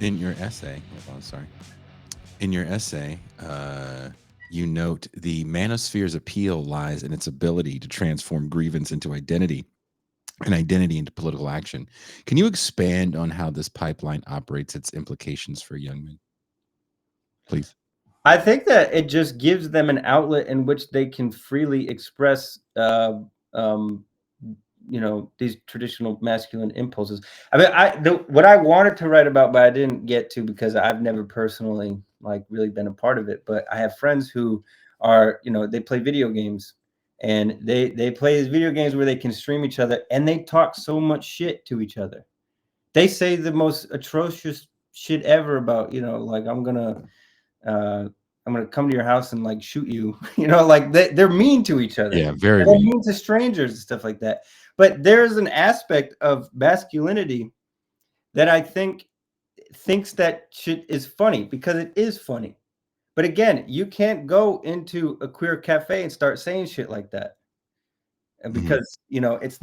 In your essay, hold on, sorry. In your essay, you note the manosphere's appeal lies in its ability to transform grievance into identity and identity into political action. Can you expand on how this pipeline operates, its implications for young men, please? I think that it just gives them an outlet in which they can freely express, um, these traditional masculine impulses. I mean, what I wanted to write about, but I didn't get to because I've never personally like really been a part of it. But I have friends who are, they play video games, and they play these video games where they can stream each other, and they talk so much shit to each other. They say the most atrocious shit ever about, like uh, I'm gonna come to your house and like shoot you. Like they're mean to each other. Yeah, very They're mean. mean to strangers and stuff like that. But there's an aspect of masculinity that I think thinks that shit is funny because it is funny. But again, you can't go into a queer cafe and start saying shit like that. Mhm. Because it's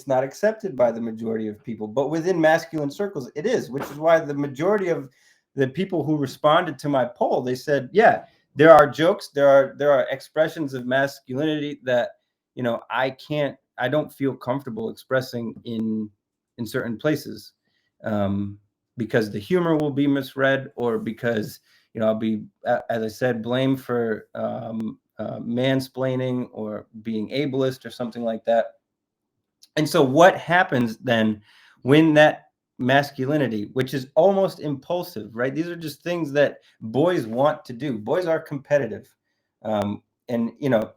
not accepted by the majority of people, but within masculine circles it is, which is why the majority of the people who responded to my poll, they said, yeah, there are jokes, there are expressions of masculinity that I don't feel comfortable expressing in certain places, um, because the humor will be misread, or because I'll be, as I said, blamed for mansplaining or being ableist or something like that. And so, what happens then when that masculinity, which is almost impulsive, right? These are just things that boys want to do. Boys are competitive. And,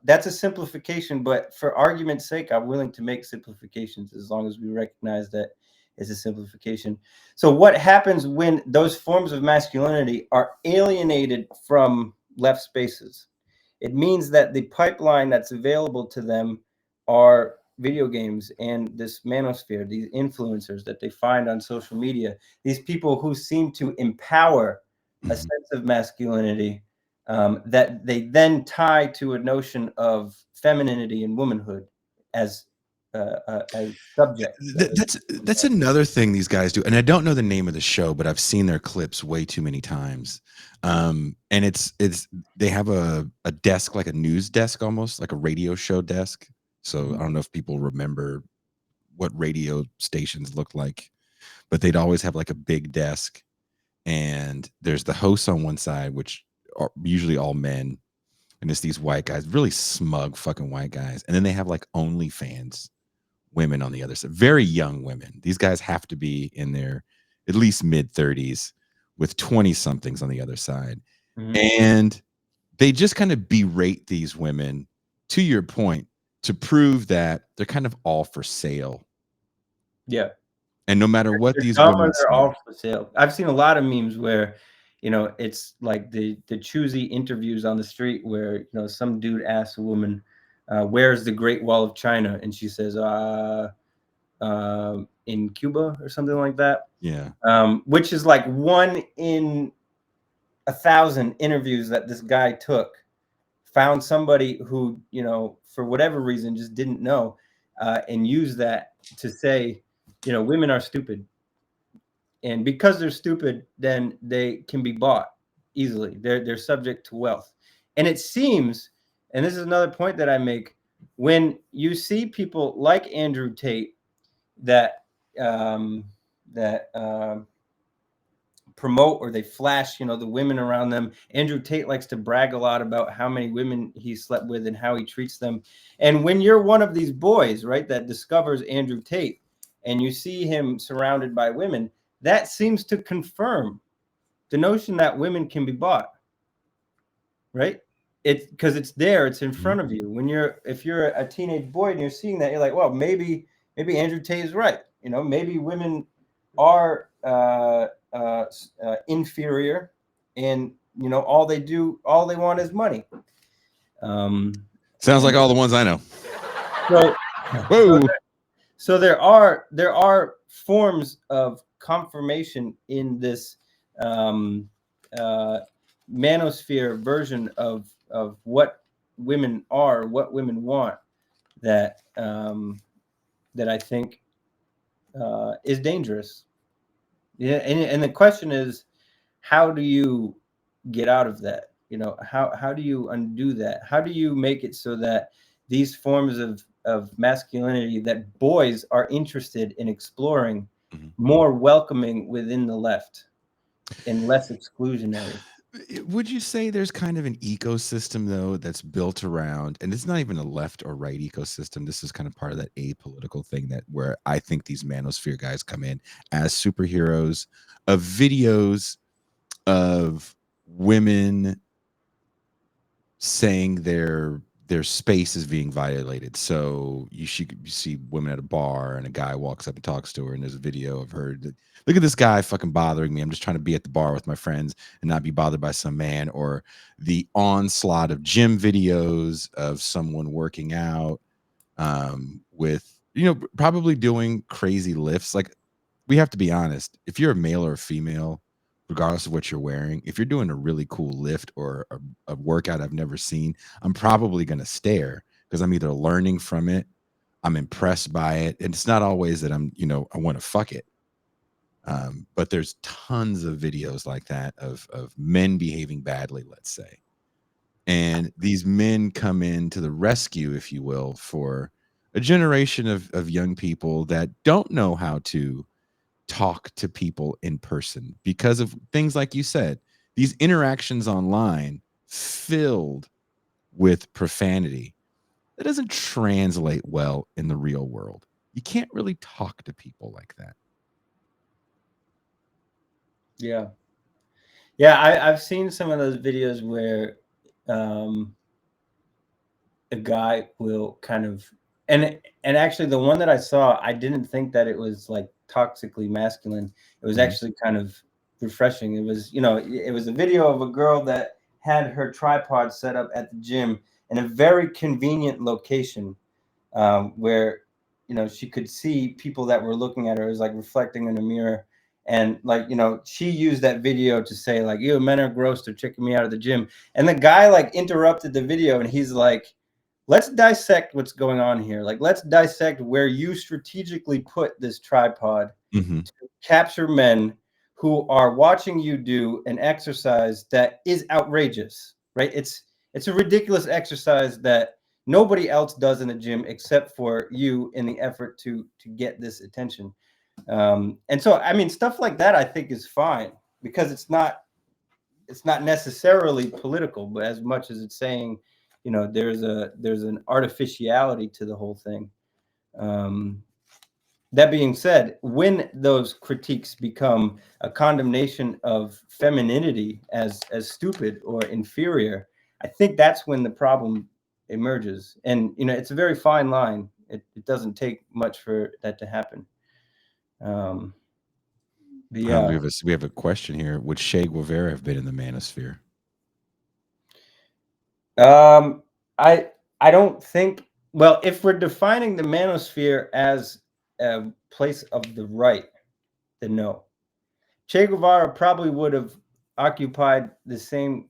that's a simplification, but for argument's sake, I'm willing to make simplifications as long as we recognize that it's a simplification. So, what happens when those forms of masculinity are alienated from left spaces? It means that the pipeline that's available to them are video games and this manosphere, these influencers that they find on social media, these people who seem to empower a Mhm. sense of masculinity, that they then tie to a notion of femininity and womanhood as as subjects. That's another thing these guys do, and I don't know the name of the show, but I've seen their clips way too many times. And it's they have a desk, like a news desk, almost like a radio show desk. So I don't know if people remember what radio stations look like, but they'd always have like a big desk, and there's the hosts on one side, which are usually all men, and it's these white guys, really smug fucking white guys, and then they have like OnlyFans women on the other side, very young women. These guys have to be in their at least mid 30s with 20 somethings on the other side. Mhm. And they just kind of berate these women, to your point, to prove that they're kind of all for sale. Yeah. And no matter what They're these dumb or women they're say, all for sale. I've seen a lot of memes where, it's like the choosy interviews on the street where, some dude asks a woman, "Where's the Great Wall of China?" And she says, in Cuba or something like that. yeah. Which is like one in 1,000 interviews that this guy took, found somebody who, for whatever reason, just didn't know, and used that to say, women are stupid, and because they're stupid, then they can be bought easily. They're subject to wealth. And it seems, and this is another point that I make, when you see people like Andrew Tate that um, that promote, or they flash, the women around them. Andrew Tate likes to brag a lot about how many women he slept with and how he treats them. And when you're one of these boys, right, that discovers Andrew Tate, and you see him surrounded by women, that seems to confirm the notion that women can be bought, right? It's because it's there, it's in Mhm. front of you. If you're a teenage boy and you're seeing that, you're like, well, maybe Andrew Tate is right. Maybe women are inferior, and all they want is money. Um, Sounds and like all the ones I know. so, so Whoa. there are forms of confirmation in this um, uh, manosphere version of what women are, what women want, that I think is dangerous. Yeah, and the question is, how do you get out of that? How do you undo that? How do you make it so that these forms of masculinity that boys are interested in exploring Mhm. more welcoming within the left and less exclusionary? Would you say there's kind of an ecosystem though that's built around, and it's not even a left or right ecosystem. This is kind of part of that apolitical thing that where I think these manosphere guys come in as superheroes of videos of women saying their space is being violated. So you see women at a bar and a guy walks up and talks to her, and there's a video of her. Look at this guy fucking bothering me. I'm just trying to be at the bar with my friends and not be bothered by some man. Or the onslaught of gym videos of someone working out with probably doing crazy lifts. Like we have to be honest. If you're a male or a female, regardless of what you're wearing, if you're doing a really cool lift or a workout I've never seen, I'm probably going to stare because I'm either learning from it, I'm impressed by it, and it's not always that I want to fuck it. But there's tons of videos like that of men behaving badly, let's say, and these men come in to the rescue, if you will, for a generation of young people that don't know how to talk to people in person because of things like you said, these interactions online filled with profanity that doesn't translate well in the real world. You can't really talk to people like that. Yeah. Yeah, I've seen some of those videos where um, a guy will kind of, and actually the one that I saw, I didn't think that it was like toxically masculine. It was Mhm. actually kind of refreshing. It was, it was a video of a girl that had her tripod set up at the gym in a very convenient location, where she could see people that were looking at her. It was like reflecting in a mirror, and like she used that video to say like, "You men are gross, they're checking me out of the gym." And the guy like interrupted the video, and he's like, "Let's dissect what's going on here. Like, let's dissect where you strategically put this tripod Mhm. to capture men who are watching you do an exercise that is outrageous, right? It's a ridiculous exercise that nobody else does in the gym except for you in the effort to get this attention." And so, I mean, stuff like that I think is fine because it's not necessarily political, but as much as it's saying, there's an artificiality to the whole thing. Um, that being said, when those critiques become a condemnation of femininity as stupid or inferior, I think that's when the problem emerges. And it's a very fine line. It doesn't take much for that to happen. Um, but We yeah, have a question here. Would Che Guevara have been in the manosphere? um, I don't think. Well, if we're defining the manosphere as a place of the right, then no. Che Guevara probably would have occupied the same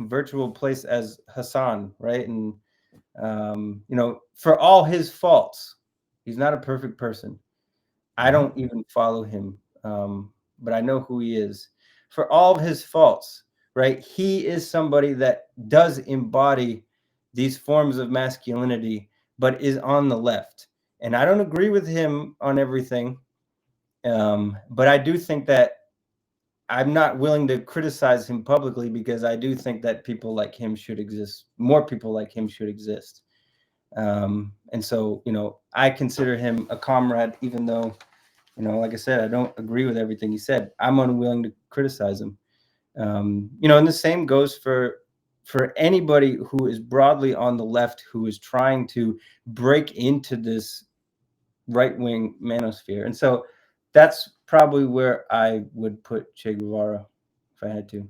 virtual place as Hassan, right? And for all his faults, he's not a perfect person. I Mhm. don't even follow him, but I know who he is. For all of his faults, right? He is somebody that does embody these forms of masculinity, but is on the left. And I don't agree with him on everything, but I do think that I'm not willing to criticize him publicly because I do think that people like him should exist. More people like him should exist. And so, I consider him a comrade, even though, like I said, I don't agree with everything he said. I'm unwilling to criticize him. And the same goes for anybody who is broadly on the left who is trying to break into this right wing manosphere. And so that's probably where I would put Che Guevara if I had to.